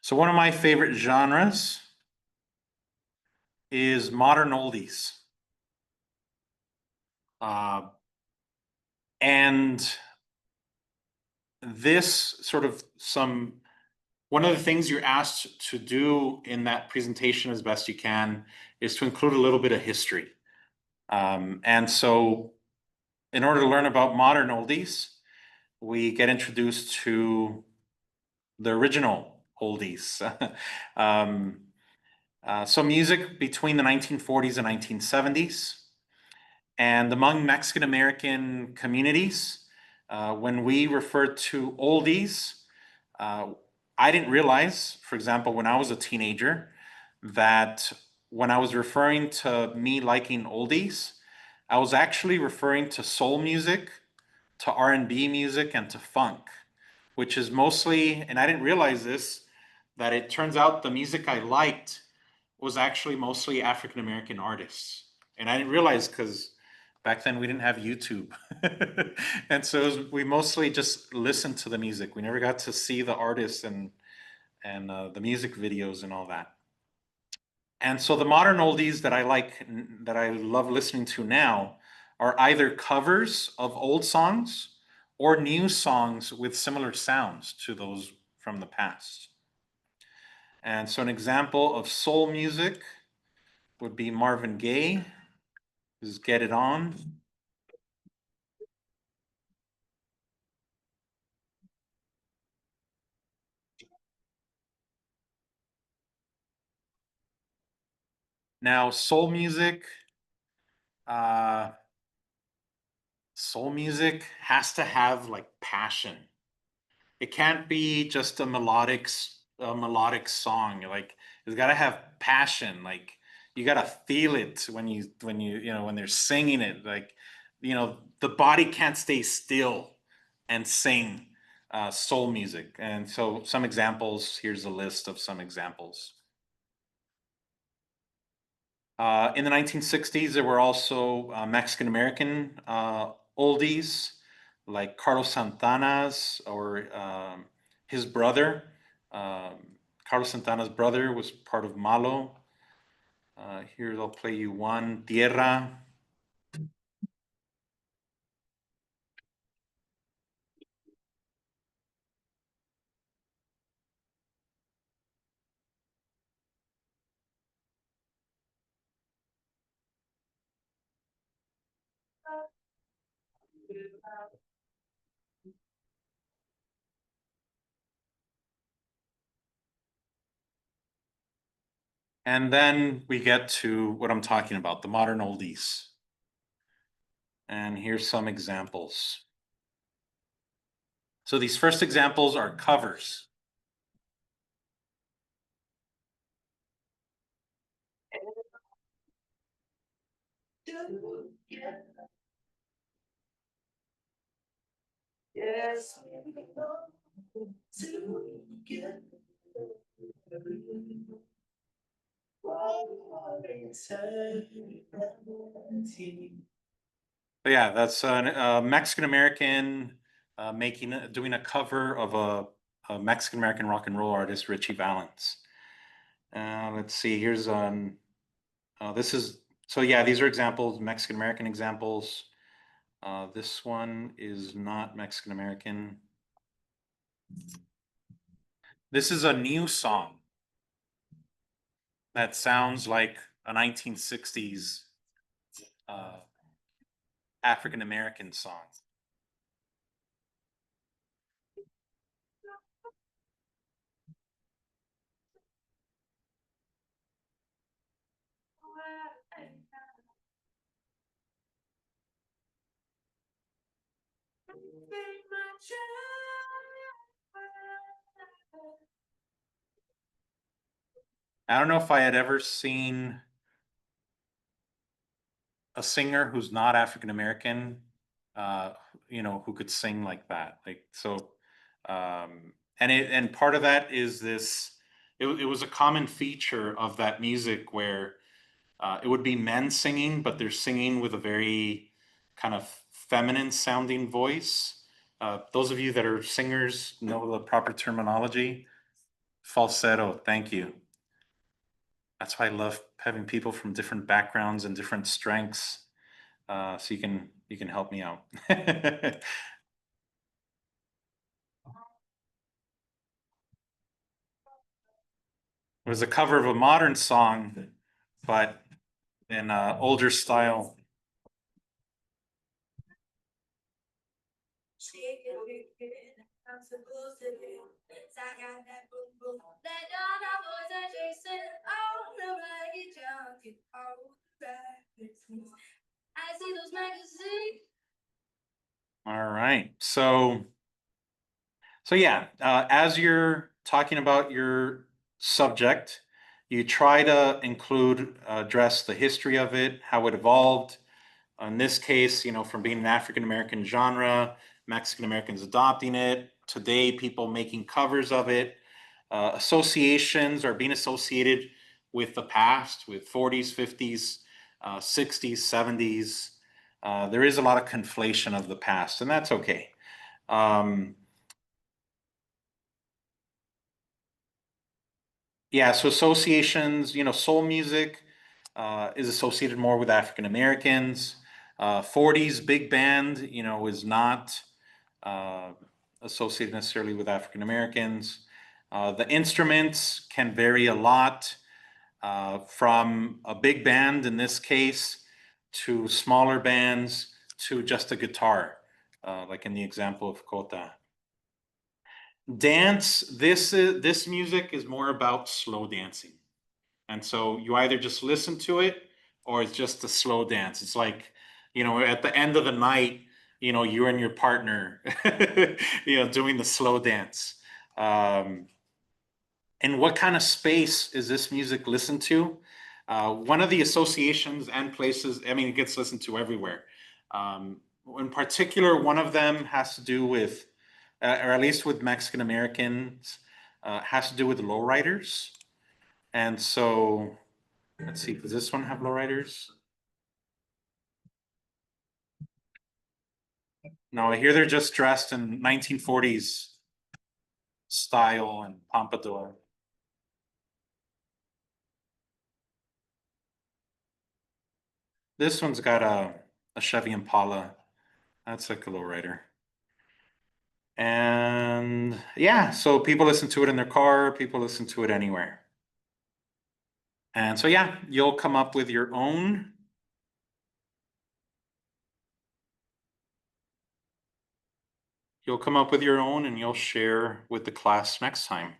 So one of my favorite genres is modern oldies. Uh, and this sort of one of the things you're asked to do in that presentation as best you can is to include a little bit of history. And so in order to learn about modern oldies, we get introduced to the original oldies. So music between the 1940s and 1970s. And among Mexican American communities, when we refer to oldies, uh, I didn't realize, for example, when I was a teenager, that when I was referring to me liking oldies, I was actually referring to soul music, to R&B music, and to funk, which is mostly, and I didn't realize this, that it turns out the music I liked was actually mostly African American artists. And I didn't realize because back then we didn't have YouTube. And so we mostly just listened to the music. We never got to see the artists and the music videos and all that. And so the modern oldies that I like, that I love listening to now, are either covers of old songs or new songs with similar sounds to those from the past. And so an example of soul music would be Marvin Gaye, is Get It On. Now, uh, soul music has to have like passion. It can't be just a melodic song. Like it's got to have passion. Like you got to feel it when they're singing it. Like the body can't stay still and sing soul music. And so some examples. Here's a list of some examples. In the 1960s, there were also Mexican American oldies like Carlos Santana's or his brother. Carlos Santana's brother was part of Malo. Here they'll play you one, Tierra. And then we get to what I'm talking about, the modern oldies. And here's some examples. So these first examples are covers. Yes. But yeah, that's a Mexican American doing a cover of a Mexican American rock and roll artist, Richie Valens. Let's see. Here's this is so yeah. These are examples, Mexican American examples. This one is not Mexican American. This is a new song that sounds like a 1960s uh, African American song. I don't know if I had ever seen a singer who's not African American, uh, who could sing like that. Like so, and part of that is this. It was a common feature of that music where it would be men singing, but they're singing with a very kind of feminine sounding voice. Those of you that are singers know the proper terminology. Falsetto, thank you. That's why I love having people from different backgrounds and different strengths. So you can help me out. It was a cover of a modern song, but in older style. All right. So yeah, as you're talking about your subject, you try to include, address the history of it, how it evolved. In this case, from being an African American genre, Mexican Americans adopting it, today people making covers of it, associations are being associated with the past, with 40s, 50s, 60s, 70s. There is a lot of conflation of the past, and that's okay. Um, Yeah, so associations, soul music is associated more with African Americans. 40s big band, is not uh, associated necessarily with African Americans. The instruments can vary a lot from a big band in this case to smaller bands to just a guitar, like in the example of Kota. Dance, this music is more about slow dancing. And so you either just listen to it or it's just a slow dance. It's like, at the end of the night, you and your partner, doing the slow dance. Um, and what kind of space is this music listened to? One of the associations and places, I mean, it gets listened to everywhere. Um, in particular, one of them has to do with, or at least with Mexican Americans, has to do with lowriders. And so, let's see, does this one have lowriders? No, I hear they're just dressed in 1940s style and pompadour. This one's got a Chevy Impala. That's like a lowrider. And yeah, so people listen to it in their car, people listen to it anywhere. And so yeah, you'll come up with your own. You'll come up with your own and you'll share with the class next time.